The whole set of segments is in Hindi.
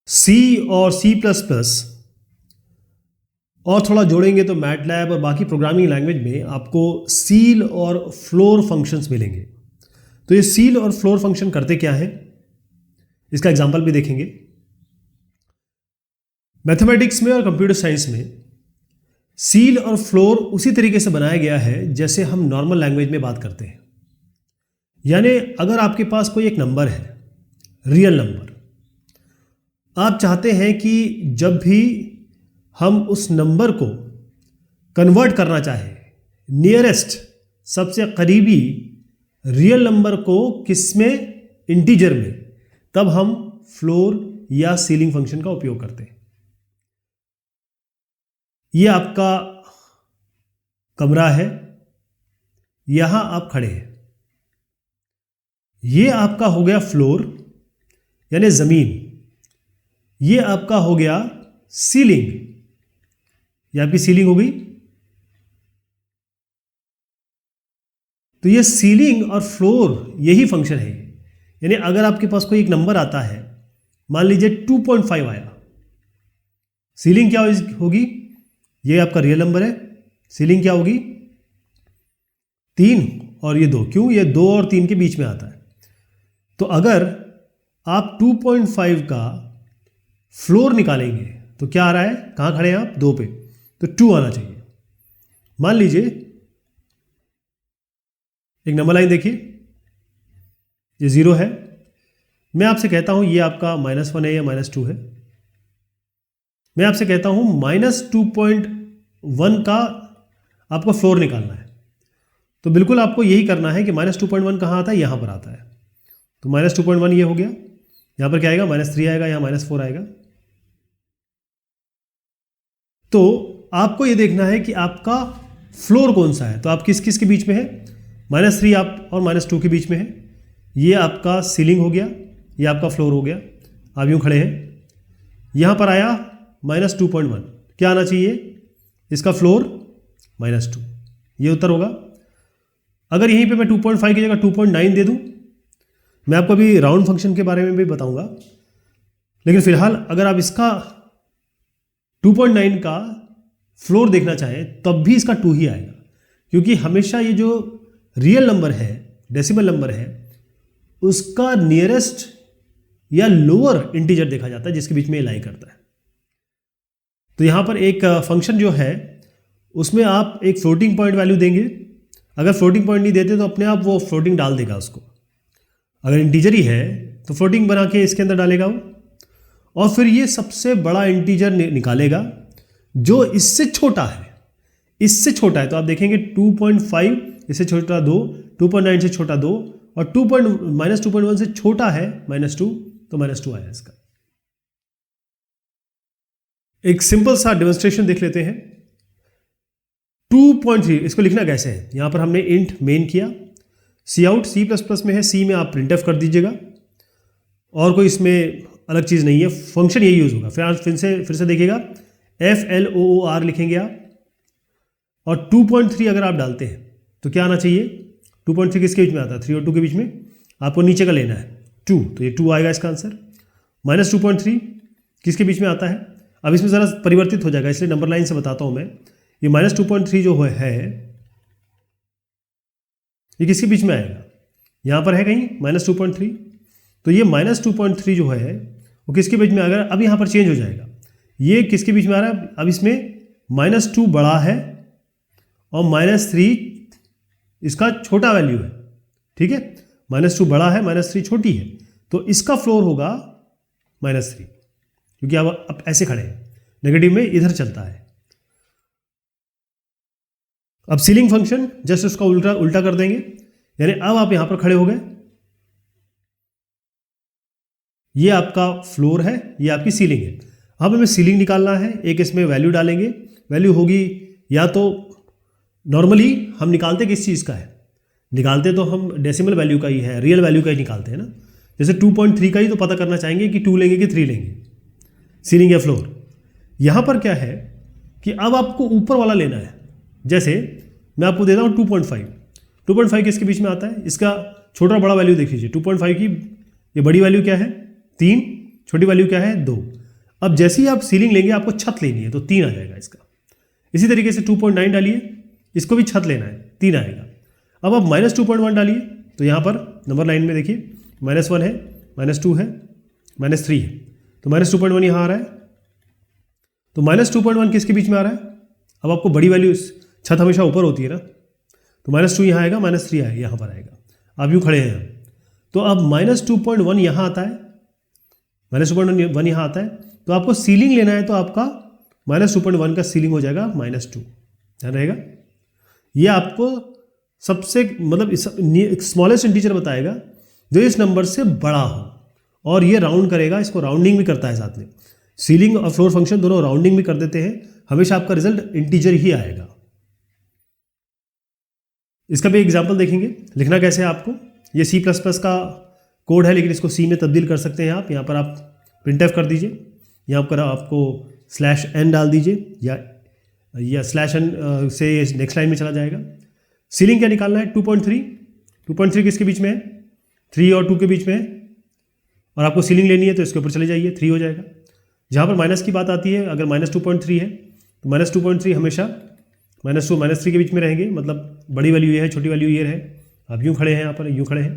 सी और सी प्लस प्लस और थोड़ा जोड़ेंगे तो मैटलैब और बाकी प्रोग्रामिंग लैंग्वेज में आपको सील और फ्लोर फंक्शंस मिलेंगे। तो ये सील और फ्लोर फंक्शन करते क्या है, इसका एग्जांपल भी देखेंगे। मैथमेटिक्स में और कंप्यूटर साइंस में सील और फ्लोर उसी तरीके से बनाया गया है जैसे हम नॉर्मल लैंग्वेज में बात करते हैं। यानी अगर आपके पास कोई एक नंबर है, रियल नंबर, आप चाहते हैं कि जब भी हम उस नंबर को कन्वर्ट करना चाहें नियरेस्ट, सबसे करीबी रियल नंबर को किस में, इंटीजर में, तब हम फ्लोर या सीलिंग फंक्शन का उपयोग करते हैं। ये आपका कमरा है, यहां आप खड़े हैं, ये आपका हो गया फ्लोर यानी जमीन, ये आपका हो गया सीलिंग, ये आपकी सीलिंग हो गई। तो ये सीलिंग और फ्लोर यही फंक्शन है। यानी अगर आपके पास कोई एक नंबर आता है, मान लीजिए 2.5 आया, सीलिंग क्या होगी, ये आपका रियल नंबर है, सीलिंग क्या होगी 3 और ये 2, क्यों, ये 2 और 3 के बीच में आता है। तो अगर आप 2.5 का फ्लोर निकालेंगे तो क्या आ रहा है, कहां खड़े हैं आप, 2 पे, तो 2 आना चाहिए। मान लीजिए एक नंबर लाइन देखिए, ये 0 है, मैं आपसे कहता हूं ये आपका -1 है या -2 है, मैं आपसे कहता हूं -2.1 का आपको फ्लोर निकालना है। तो बिल्कुल आपको यही करना है कि -2.1 कहां आता है, यहां पर आता है। तो -2.1 ये हो गया, यहां पर क्या आएगा, -3 आएगा, यहां -4 आएगा। तो आपको ये देखना है कि आपका फ्लोर कौन सा है। तो आप किस किस के बीच में है, -3 आप और -2 के बीच में है। ये आपका सीलिंग हो गया, ये आपका फ्लोर हो गया। आप यूं खड़े हैं, यहां पर आया -2.1, क्या आना चाहिए, इसका फ्लोर -2, ये उत्तर होगा। अगर यहीं पे मैं 2.5 की जगह 2.9 दे दूं, मैं आपको अभी राउंड फंक्शन के बारे में भी बताऊंगा, लेकिन फिलहाल अगर आप इसका 2.9 का फ्लोर देखना चाहें तब भी इसका 2 ही आएगा, क्योंकि हमेशा ये जो रियल नंबर है, डेसिमल नंबर है, उसका नियरेस्ट या लोअर इंटीजर देखा जाता है जिसके बीच में लाई करता है। तो यहां पर एक फंक्शन जो है उसमें आप एक फ्लोटिंग पॉइंट वैल्यू देंगे। अगर फ्लोटिंग पॉइंट नहीं देते तो अपने आप वो फ्लोटिंग डाल देगा उसको। अगर इंटीजर ही है तो फ्लोटिंग बना के इसके अंदर डालेगा वो, और फिर ये सबसे बड़ा इंटीजर निकालेगा जो इससे छोटा है, इससे छोटा है। तो आप देखेंगे 2.5 इससे छोटा 2, 2.9 से छोटा 2, और -2.1 से छोटा है -2, तो -2 आया इसका। एक सिंपल सा डेमोन्स्ट्रेशन देख लेते हैं। 2.3 इसको लिखना कैसे है, यहां पर हमने इंट मेन किया, सी आउट C++ में है, सी में आप प्रिंटफ कर दीजिएगा, और कोई इसमें अलग चीज़ नहीं है, फंक्शन यही यूज़ होगा। फिर से देखिएगा, FLOOR लिखेंगे आप, और 2.3 अगर आप डालते हैं तो क्या आना चाहिए, 2.3 किसके बीच में आता है, 3 और 2 के बीच में, आपको नीचे का लेना है 2, तो ये 2 आएगा इसका आंसर। -2.3 किसके बीच में आता है, अब इसमें ज़रा परिवर्तित हो जाएगा, इसलिए नंबर लाइन से बताता हूँ मैं। ये -2.3 जो है ये किसके बीच में आएगा, यहाँ पर है कहीं -2.3, तो ये -2.3 जो है वो किसके बीच में आएगा, अब यहाँ पर चेंज हो जाएगा, ये किसके बीच में आ रहा है, अब इसमें -2 बड़ा है और -3 इसका छोटा वैल्यू है, ठीक है, -2 बड़ा है, -3 छोटी है, तो इसका फ्लोर होगा -3, क्योंकि अब ऐसे खड़े हैं, नेगेटिव में इधर चलता है। अब सीलिंग फंक्शन जस्ट उसका उल्टा कर देंगे, यानी अब आप यहां पर खड़े हो गए, ये आपका फ्लोर है, ये आपकी सीलिंग है। अब हमें सीलिंग निकालना है, एक इसमें वैल्यू डालेंगे, वैल्यू होगी या तो नॉर्मली हम निकालते किस चीज़ का है, निकालते तो हम डेसिमल वैल्यू का ही है, रियल वैल्यू का ही निकालते हैं ना। जैसे 2.3 का ही तो पता करना चाहेंगे कि 2 लेंगे कि 3 लेंगे, सीलिंग या फ्लोर। यहां पर क्या है कि अब आपको ऊपर वाला लेना है, जैसे मैं आपको देता हूं 2.5 किसके बीच में आता है, इसका छोटा बड़ा वैल्यू देख लीजिए, 2.5 की ये बड़ी वैल्यू क्या है 3, छोटी वैल्यू क्या है 2। अब जैसे ही आप सीलिंग लेंगे आपको छत लेनी है तो 3 आ जाएगा इसका। इसी तरीके से 2.9 डालिए, इसको भी छत लेना है, 3 आएगा। अब आप -2.1 डालिए तो यहाँ पर नंबर लाइन में देखिए -1 है, -2 है, -3 है, तो -2.1 यहाँ आ रहा है। तो -2.1 किसके बीच में आ रहा है? अब आपको बड़ी वैल्यू, छत हमेशा ऊपर होती है ना, तो -2 यहाँ आएगा, -3 आएगा यहाँ पर आएगा। आप यूँ खड़े हैं तो अब -2.1 यहाँ आता है, -2.1 यहाँ आता है, तो आपको सीलिंग लेना है तो आपका -2.1 का सीलिंग हो जाएगा -2, ध्यान रहेगा। ये आपको सबसे मतलब स्मॉलेस्ट इंटीजर बताएगा जो इस नंबर से बड़ा हो, और ये राउंड करेगा, इसको राउंडिंग भी करता है साथ में। सीलिंग और फ्लोर फंक्शन दोनों राउंडिंग भी कर देते हैं, हमेशा आपका रिजल्ट इंटीजर ही आएगा। इसका भी एग्जांपल देखेंगे, लिखना कैसे है आपको। ये C++ का कोड है, लेकिन इसको C में तब्दील कर सकते हैं आप। यहाँ पर आप printf कर दीजिए, यहाँ पर आपको /n डाल दीजिए, या /n से नेक्स्ट लाइन में चला जाएगा। सीलिंग क्या निकालना है? 2.3 किसके बीच में है? 3 और 2 के बीच में है, और आपको सीलिंग लेनी है तो इसके ऊपर चले जाइए, 3 हो जाएगा। जहाँ पर माइनस की बात आती है, अगर -2.3 है तो -2.3 हमेशा -2 -3 के बीच में रहेंगे, मतलब बड़ी वैल्यू ये है, छोटी वैल्यू ये है। आप यूँ खड़े हैं, यहाँ पर यूँ खड़े हैं,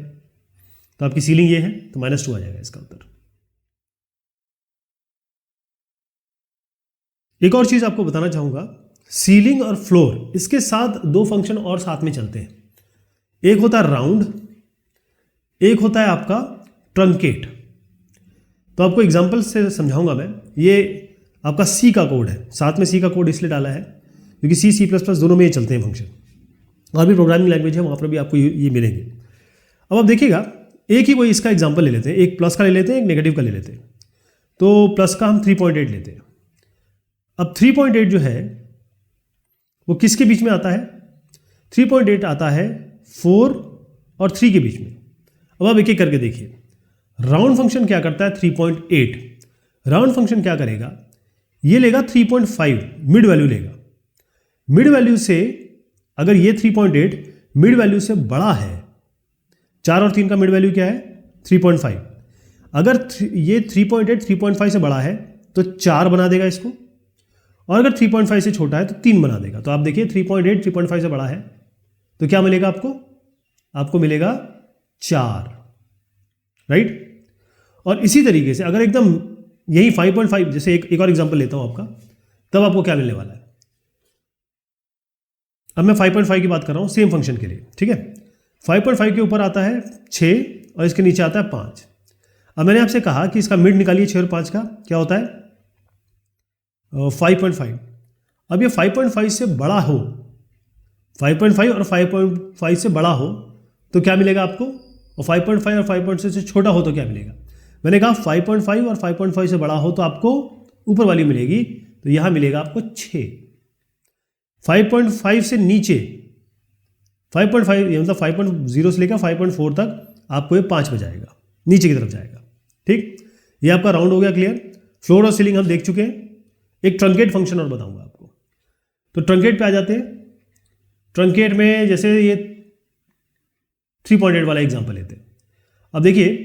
तो आपकी सीलिंग ये है, तो -2 आ जाएगा इसका उत्तर। एक और चीज़ आपको बताना चाहूँगा, सीलिंग और फ्लोर, इसके साथ 2 फंक्शन और साथ में चलते हैं। एक होता है राउंड, एक होता है आपका ट्रंकेट। तो आपको एग्जांपल से समझाऊंगा मैं। ये आपका C का कोड है, साथ में C का कोड इसलिए डाला है क्योंकि C++ दोनों में ये चलते हैं फंक्शन, और भी प्रोग्रामिंग लैंग्वेज है वहाँ पर भी आपको ये मिलेंगे। अब आप देखिएगा, एक ही कोई इसका एग्जांपल ले लेते हैं, एक प्लस का ले लेते हैं, एक नेगेटिव का ले लेते हैं। तो प्लस का हम 3.8 लेते हैं। अब 3.8 जो है वो किसके बीच में आता है? 3.8 आता है 4 और 3 के बीच में। अब आप एक एक करके देखिए। राउंड फंक्शन क्या करता है? 3.8। राउंड फंक्शन क्या करेगा? ये लेगा 3.5, मिड वैल्यू लेगा। मिड वैल्यू से अगर ये 3.8 मिड वैल्यू से बड़ा है, 4 और 3 का मिड वैल्यू क्या है? 3.5। अगर ये 3.8 3.5 से बड़ा है तो 4 बना देगा इसको, और अगर 3.5 से छोटा है तो 3 बना देगा। तो आप देखिए 3.8 3.5 से बड़ा है तो क्या मिलेगा आपको? आपको मिलेगा 4, राइट। और इसी तरीके से अगर एकदम यही 5.5, जैसे एक और एग्जांपल लेता हूं आपका, तब आपको क्या मिलने वाला है? अब मैं 5.5 की बात कर रहा हूं सेम फंक्शन के लिए, ठीक है। 5.5 के ऊपर आता है 6 और इसके नीचे आता है 5। अब मैंने आपसे कहा कि इसका मिड निकालिए 6 और 5 का, क्या होता है? 5.5। अब ये 5.5 से बड़ा हो, 5.5 और 5.5 से बड़ा हो तो क्या मिलेगा आपको? और 5.5 और 5.6 से छोटा हो तो क्या मिलेगा? मैंने कहा 5.5 और 5.5 से बड़ा हो तो आपको ऊपर वाली मिलेगी, तो यहां मिलेगा आपको 6। 5.5 से नीचे 5.5 मतलब 5.0 से लेकर 5.4 तक आपको ये 5 में जाएगा, नीचे की तरफ जाएगा, ठीक। ये आपका राउंड हो गया, क्लियर। फ्लोर और सीलिंग हम देख चुके हैं। एक ट्रंकेट फंक्शन और बताऊंगा आपको। तो ट्रंकेट पे आ जाते हैं। ट्रंकेट में जैसे ये 3.8 वाला एग्जांपल लेते हैं। अब देखिए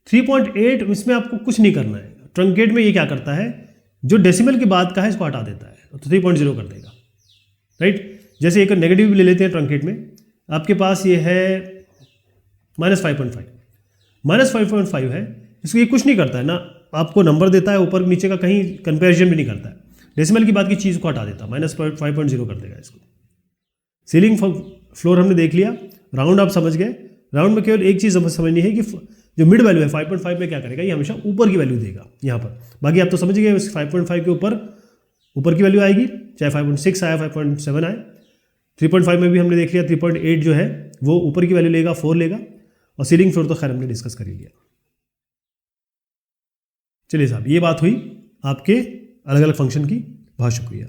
3.8 इसमें आपको कुछ नहीं करना है। ट्रंकेट में ये क्या करता है, जो डेसिमल के बाद का है इसको हटा देता है, तो 3.0 कर देगा, राइट। जैसे एक नेगेटिव भी ले लेते हैं ट्रंकेट में, आपके पास ये है -5.5। -5.5 है, इसको ये कुछ नहीं करता है ना, आपको नंबर देता है ऊपर नीचे का, कहीं कंपैरिजन भी नहीं करता है। डेसिमल की बाद की चीज़ को हटा देता है, -5.0 कर देगा इसको। सीलिंग फ्लोर हमने देख लिया। राउंड आप समझ गए। राउंड में केवल एक चीज़ समझनी है कि जो मिड वैल्यू है 5.5 में क्या करेगा, ये हमेशा ऊपर की वैल्यू देगा यहाँ पर। बाकी आप तो समझ गए, 5.5 के ऊपर की वैल्यू आएगी, चाहे 5.6 आए 5.7 आए। 3.5 में भी हमने देख लिया 3.8 जो है वो ऊपर की वैल्यू लेगा, 4 लेगा। और सीलिंग फ्लोर तो खैर हमने डिस्कस कर ही लिया। चलिए साहब, ये बात हुई आपके अलग अलग फंक्शन की। बहुत शुक्रिया।